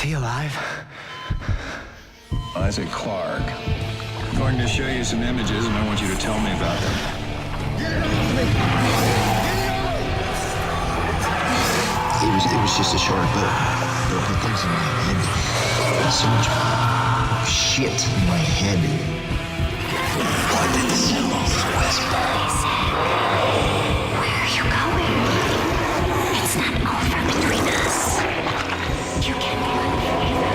he alive? Isaac Clarke. I'm going to show you some images, and I want you to tell me about them. It was just a shark, but the things in my head. So much shit in my head. What did the symbols whisper? Where are you going? It's not over between us. You can't be with me forever.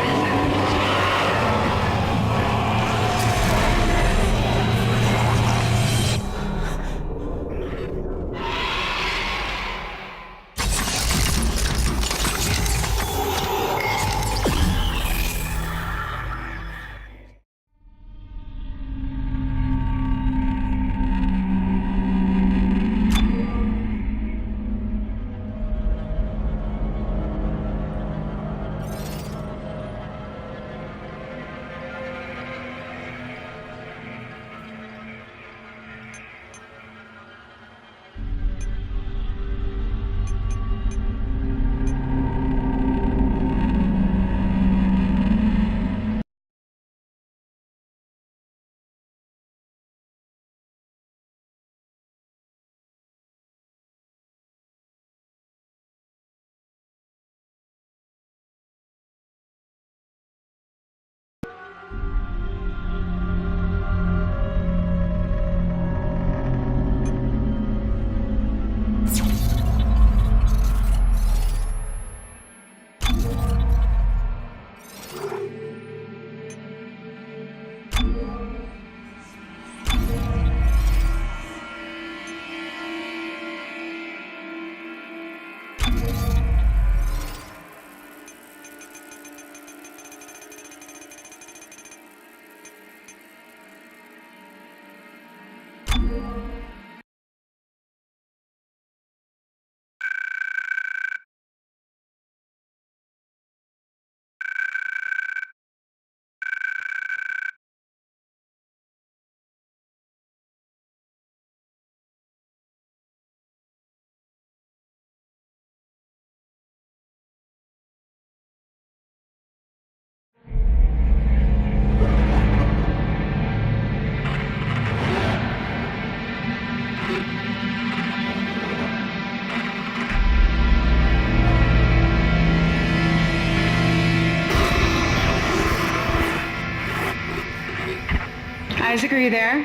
Isaac, are you there?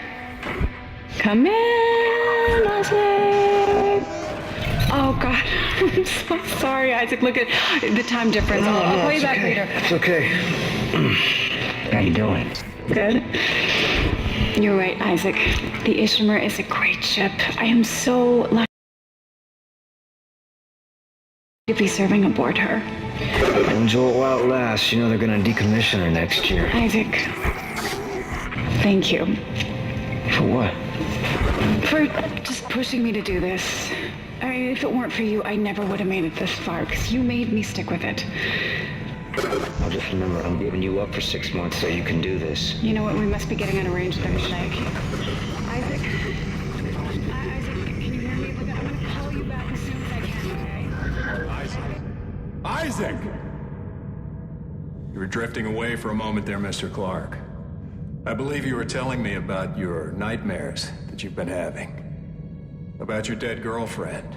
Come in, Isaac. Oh, God. I'm so sorry, Isaac. Look at the time difference. I'll call you back later. It's okay. How you doing? Good. You're right, Isaac. The Ishimura is a great ship. I am so lucky to be serving aboard her. Enjoy it while it lasts. You know they're gonna decommission her next year. Isaac, thank you. For what? For just pushing me to do this. I mean, if it weren't for you, I never would have made it this far, because you made me stick with it. I'll just remember, I'm giving you up for 6 months so you can do this. You know what? We must be getting out of range there, Isaac. Isaac, can you hear me? I'm going to call you back as soon as I can, okay? Isaac! You were drifting away for a moment there, Mr. Clarke. I believe you were telling me about your nightmares that you've been having. About your dead girlfriend.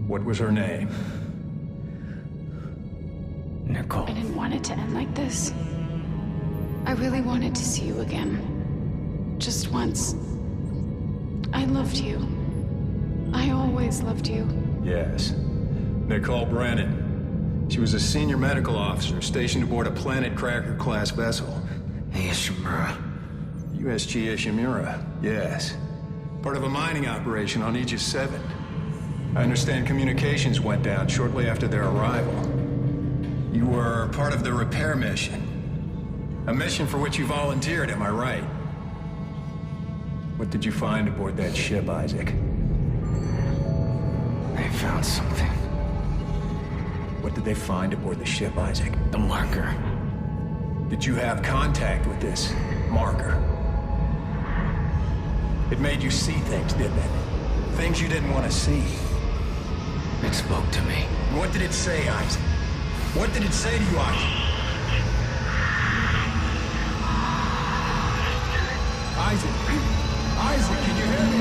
What was her name? Nicole. I didn't want it to end like this. I really wanted to see you again. Just once. I loved you. I always loved you. Yes. Nicole Brennan. She was a senior medical officer stationed aboard a Planet Cracker-class vessel. Hey, Ishimura. USG Ishimura, yes. Part of a mining operation on Aegis 7. I understand communications went down shortly after their arrival. You were part of the repair mission. A mission for which you volunteered, am I right? What did you find aboard that ship, Isaac? They found something. What did they find aboard the ship, Isaac? The marker. Did you have contact with this marker? It made you see things, didn't it? Things you didn't want to see. It spoke to me. What did it say, Isaac? What did it say to you, Isaac? Isaac! Isaac, can you hear me?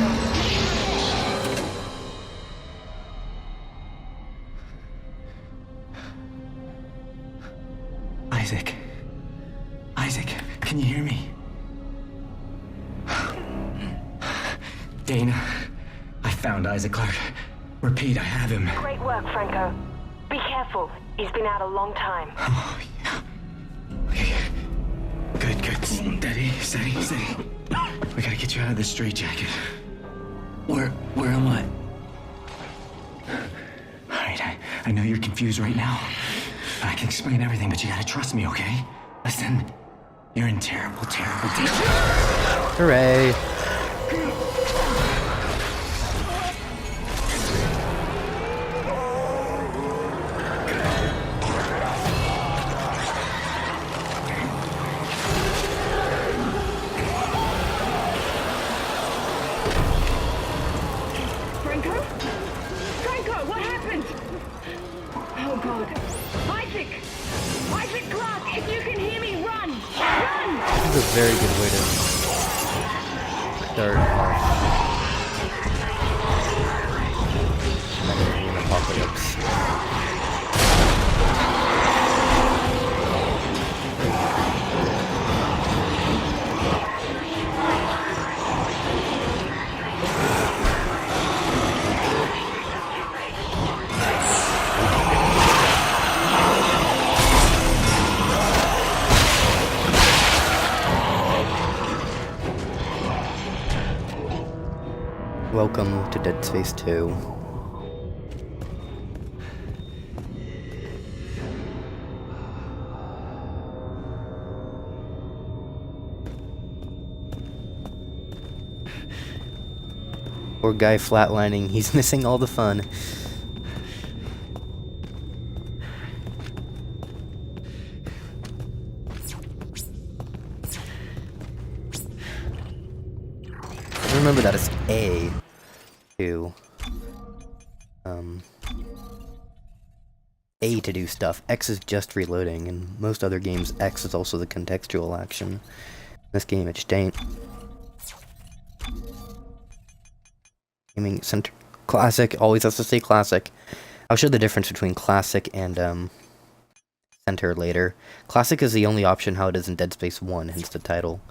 Isaac. Isaac, can you hear me? Dana, I found Isaac Clarke. Repeat, I have him. Great work, Franco. Be careful. He's been out a long time. Oh, yeah. Okay. Good, good. Steady, steady, steady. We gotta get you out of this straitjacket. Where am I? Alright, I know you're confused right now. I can explain everything, but you gotta trust me, okay? Listen, you're in terrible, terrible danger. Hooray. Franco? Franco, what happened? Oh God. Isaac! Isaac Clarke, if you can hear me, run! Run! This is a very good way to start off an apocalypse. Welcome to Dead Space 2. Poor guy flatlining, he's missing all the fun. Remember that it's A to A to do stuff. X is just reloading. In most other games, X is also the contextual action. In this game, it just ain't. Gaming center classic always has to say classic. I'll show the difference between classic and center later. Classic is the only option how it is in Dead Space 1, hence the title.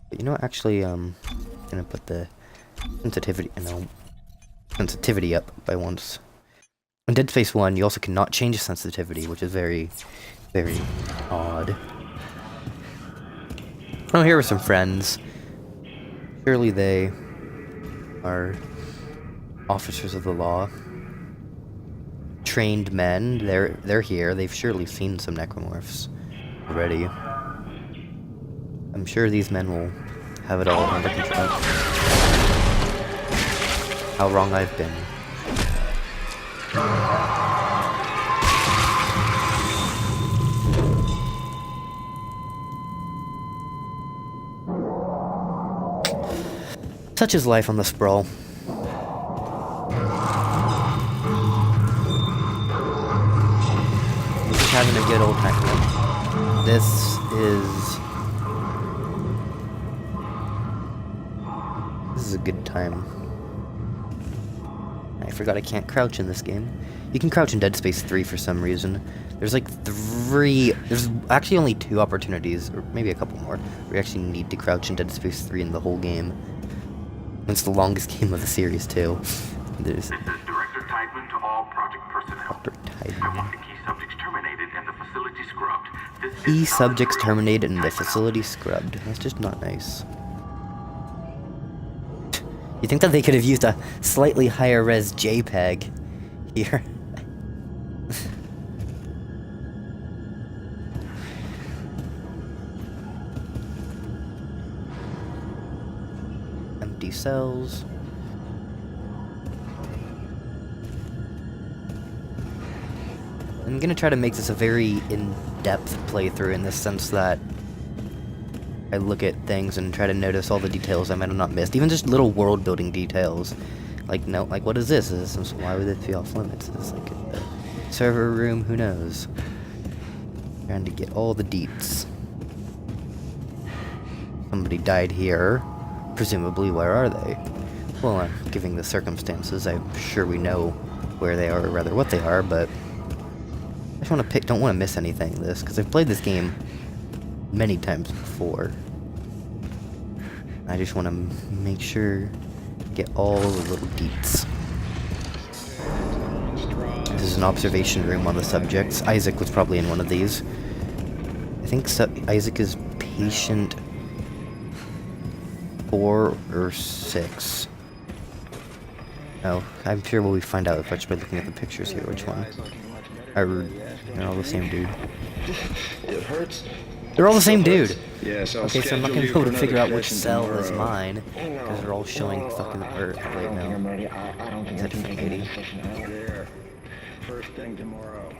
But you know what, actually, I'm gonna put the sensitivity up by once. In Dead Space 1, you also cannot change the sensitivity, which is very, very odd. I'm here with some friends. Surely they are officers of the law. Trained men. They're here. They've surely seen some necromorphs already. I'm sure these men will have it all under control. How wrong I've been. Such is life on the sprawl. Just having a good old time. This is a good time. I forgot I can't crouch in this game. You can crouch in Dead Space 3 for some reason. There's like there's actually only 2 opportunities, or maybe a couple more, where you actually need to crouch in Dead Space 3 in the whole game. It's the longest game of the series, too. There's... This is Director Tideman to all project personnel. Dr. Tideman. I want the key subjects terminated and the facility scrubbed. Key subjects terminated and the facility scrubbed. That's just not nice. You think that they could have used a slightly higher res JPEG here? Empty cells. I'm gonna try to make this a very in-depth playthrough in the sense that I look at things and try to notice all the details I might have not missed, even just little world-building details. Like, what is this? Is this why would it be off limits? Is this like a server room? Who knows? Trying to get all the deets. Somebody died here. Presumably, where are they? Well, given the circumstances, I'm sure we know where they are, or rather what they are, but I just want to don't want to miss anything in this, because I've played this game many times before. I just want to make sure, get all the little deets. This is an observation room on the subjects. Isaac was probably in one of these. I think Isaac is patient 4 or 6. Oh, I'm sure we'll find out just by looking at the pictures here which one. They're all the same dude. It hurts. They're all the same dude. Yes, Okay, so I'm not gonna be able to figure out which cell is mine, because they're all showing fucking Earth right now. Is that different lady? First thing tomorrow.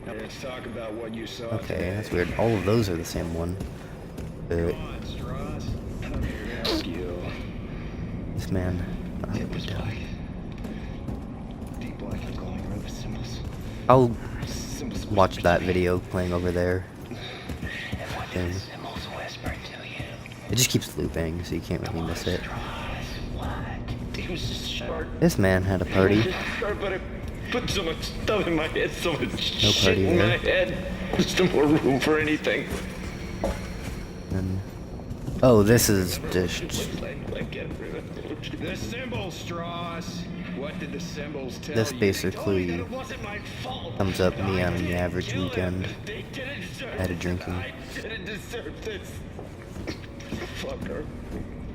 Now let's talk about what you saw. Okay, that's weird. All of those are the same one. But this man. I'll watch that video playing over there. Thing. It just keeps looping, so you can't really miss it. This man had a party. Put so much stuff in my head, so much No shit party in there. my head. There's no more room for anything. And, oh, this is just. The symbols, Strauss. What did the symbols tell This you? basically sums up me on the average weekend at a drinking. I didn't deserve this. Fucker.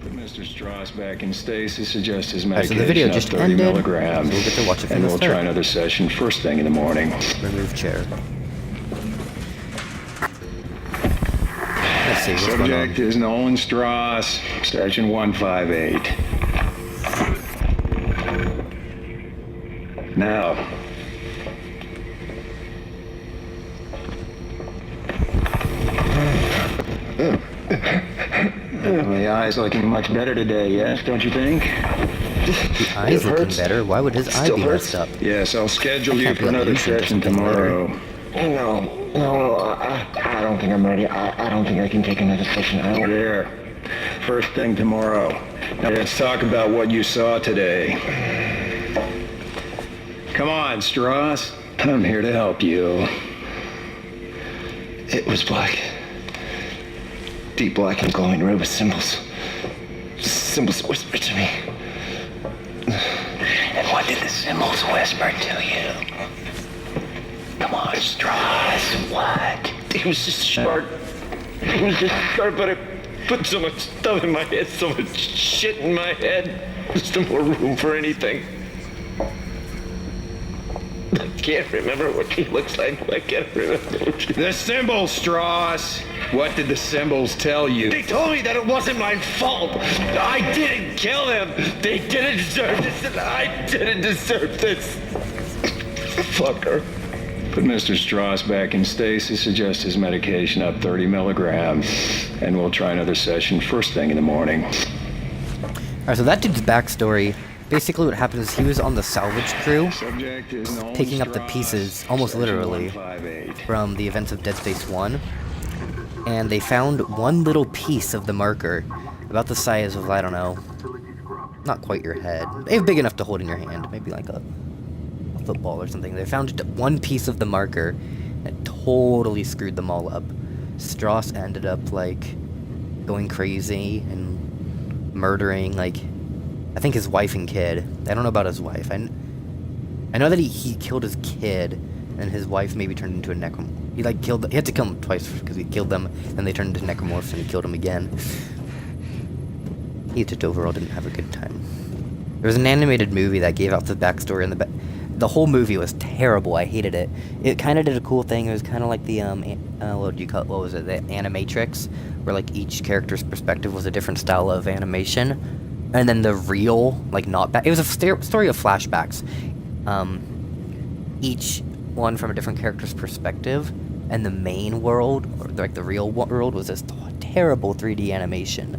Put Mr. Strauss back in stasis, suggest his Alright, so medication the video of just 30 ended, milligrams. so we'll get to watch it from and the we'll start. try another session first thing in the morning. Remove chair. Let's see what's going Subject on. is Nolan Strauss, station 158. Now. The eye's looking much better today, yes, don't you think? The eye's looking better. Why would his eye be messed up? Yes, I'll schedule you Can't for be another unusual, session doesn't get tomorrow. No, I don't think I'm ready. I don't think I can take another session. There. First thing tomorrow. Now let's talk about what you saw today. Come on, Strauss. I'm here to help you. It was black. Deep black and glowing red with symbols. Symbols whispered to me. And what did the symbols whisper to you? Come on, Strauss. What? It was just short. It was just short, but I put so much stuff in my head, so much shit in my head. There's no more room for anything. I can't remember what he looks like. I can't remember what he... The symbols, Strauss. What did the symbols tell you? They told me that it wasn't my fault. I didn't kill them. They didn't deserve this, and I didn't deserve this. Fucker. Put Mr. Strauss back in stasis, suggest his medication up 30 milligrams, and we'll try another session first thing in the morning. Alright, so that dude's backstory. Basically what happened is he was on the salvage crew, Subject is Nolan picking up the Strauss, pieces, almost Section literally, 158. from the events of Dead Space 1. And they found one little piece of the marker, about the size of, I don't know, not quite your head. It's big enough to hold in your hand, maybe like a football or something. They found just one piece of the marker that totally screwed them all up. Strauss ended up, like, going crazy and murdering, like, I think his wife and kid. I don't know about his wife. I know that he killed his kid, and his wife maybe turned into a necromorph. He had to kill them twice because he killed them, then they turned into necromorphs and he killed him again. He just overall didn't have a good time. There was an animated movie that gave out the backstory, and the whole movie was terrible. I hated it. It kind of did a cool thing. It was kind of like the what was it? The Animatrix, where like each character's perspective was a different style of animation. And then the real, like, it was a story of flashbacks. Each one from a different character's perspective. And the main world, or like the real world, was this terrible 3D animation.